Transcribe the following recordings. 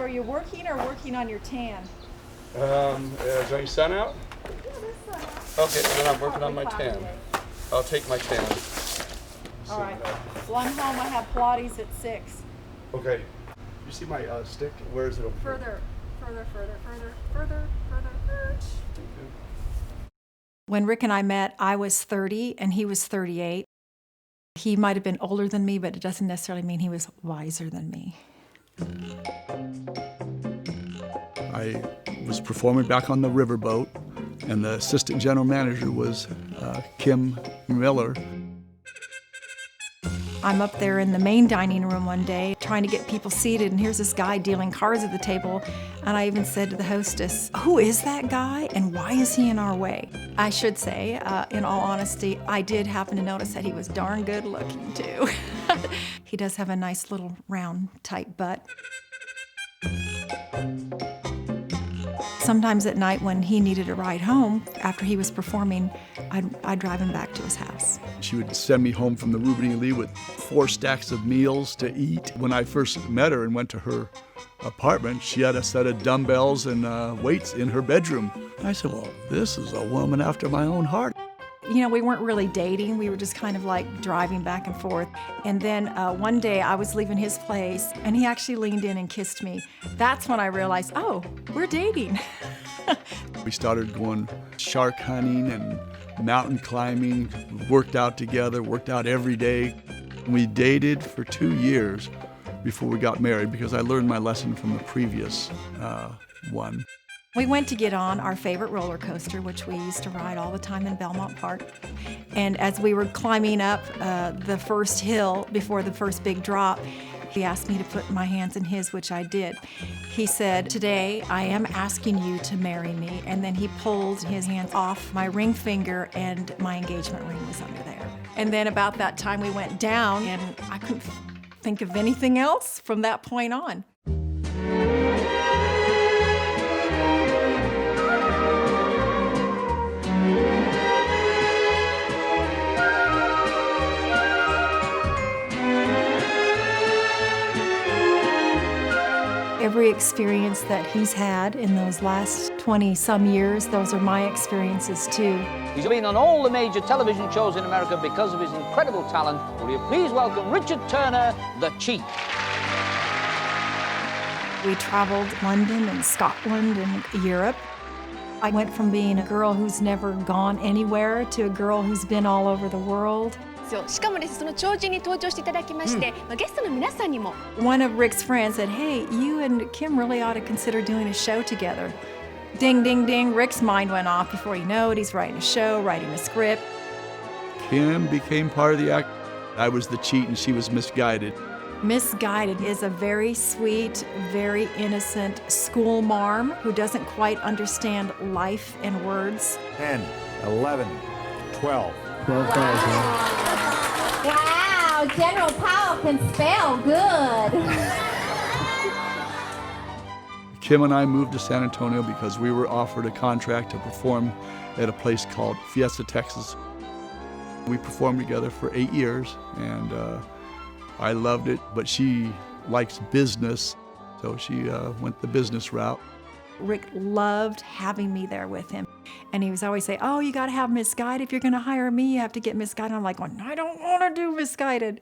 are you working or working on your tan? Is your sun out? Yeah, there's sun out. Okay, then I'm working on my Probably cloudy tan. day. I'll take my tan. All right. Well, I'm home. I have Pilates at 6. Okay. You see my stick? Where is it over here? Further. When Rick and I met, I was 30 and he was 38. He might have been older than me, but it doesn't necessarily mean he was wiser than me. I was performing back on the riverboat, and the assistant general manager was Kim Miller. I'm up there in the main dining room one day trying to get people seated, and here's this guy dealing cards at the table. And I even said to the hostess, "Who is that guy and why is he in our way?" I should say, in all honesty, I did happen to notice that he was darn good looking too. He does have a nice little round, tight butt. Sometimes at night when he needed a ride home, after he was performing, I'd drive him back to his house. She would send me home from the Rubini Lee with 4 stacks of meals to eat. When I first met her and went to her apartment, she had a set of dumbbells and weights in her bedroom. I said, well, this is a woman after my own heart. You know, we weren't really dating. We were just kind of like driving back and forth. And then one day I was leaving his place and he actually leaned in and kissed me. That's when I realized, oh, we're dating. We started going shark hunting and mountain climbing, worked out together, worked out every day. We dated for 2 years before we got married because I learned my lesson from the previous one. We went to get on our favorite roller coaster, which we used to ride all the time in Belmont Park. And as we were climbing up the first hill before the first big drop, he asked me to put my hands in his, which I did. He said, "Today I am asking you to marry me." And then he pulled his hands off my ring finger and my engagement ring was under there. And then about that time we went down and I couldn't think of anything else from that point on. Every experience that he's had in those last 20-some years, those are my experiences too. He's been on all the major television shows in America because of his incredible talent. Will you please welcome Richard Turner, the Chief. We traveled London and Scotland and Europe. I went from being a girl who's never gone anywhere to a girl who's been all over the world. しかもですね、その超人に登場していただきまして、ゲストの皆さんにも One of Rick's friends said, "Hey, you and Kim really ought to consider doing a show together." Ding, ding, ding. Rick's mind went off. Before you know it, he's writing a show, writing a script. Kim became part of the act. I was the cheat and she was misguided. Misguided is a very sweet, very innocent school marm who doesn't quite understand life and words. 10, 11, 12. Wow, General Powell can spell good. Kim and I moved to San Antonio because we were offered a contract to perform at a place called Fiesta, Texas. We performed together for 8 years, and I loved it, but she likes business, so she went the business route. Rick loved having me there with him. And he was always saying, "Oh, you got to have Misguided. If you're going to hire me, you have to get Misguided." I'm like, well, I don't want to do Misguided.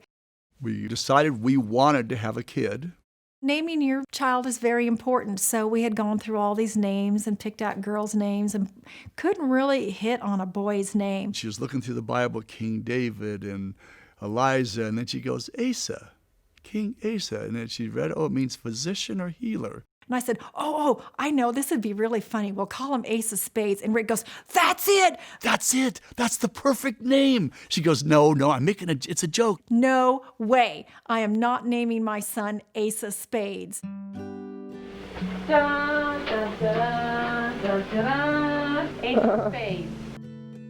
We decided we wanted to have a kid. Naming your child is very important. So we had gone through all these names and picked out girls' names and couldn't really hit on a boy's name. She was looking through the Bible, King David and Eliza, and then she goes, Asa, King Asa. And then she read, oh, it means physician or healer. And I said, oh, I know, this would be really funny. We'll call him Ace of Spades. And Rick goes, that's it. That's it. That's the perfect name. She goes, no, I'm making it's a joke. No way. I am not naming my son Ace of Spades. Dun, dun, dun, dun, dun, dun. Ace of Spades.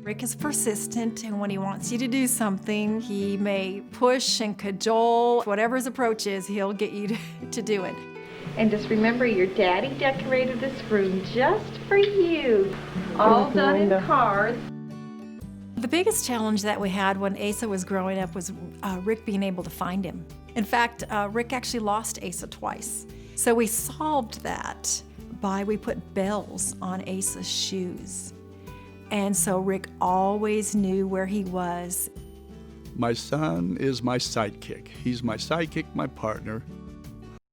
Rick is persistent, and when he wants you to do something, he may push and cajole. Whatever his approach is, he'll get you to do it. And just remember, your daddy decorated this room just for you. All done in cards. The biggest challenge that we had when Asa was growing up was Rick being able to find him. In fact, Rick actually lost Asa twice. So we solved that we put bells on Asa's shoes. And so Rick always knew where he was. My son is my sidekick. He's my sidekick, my partner.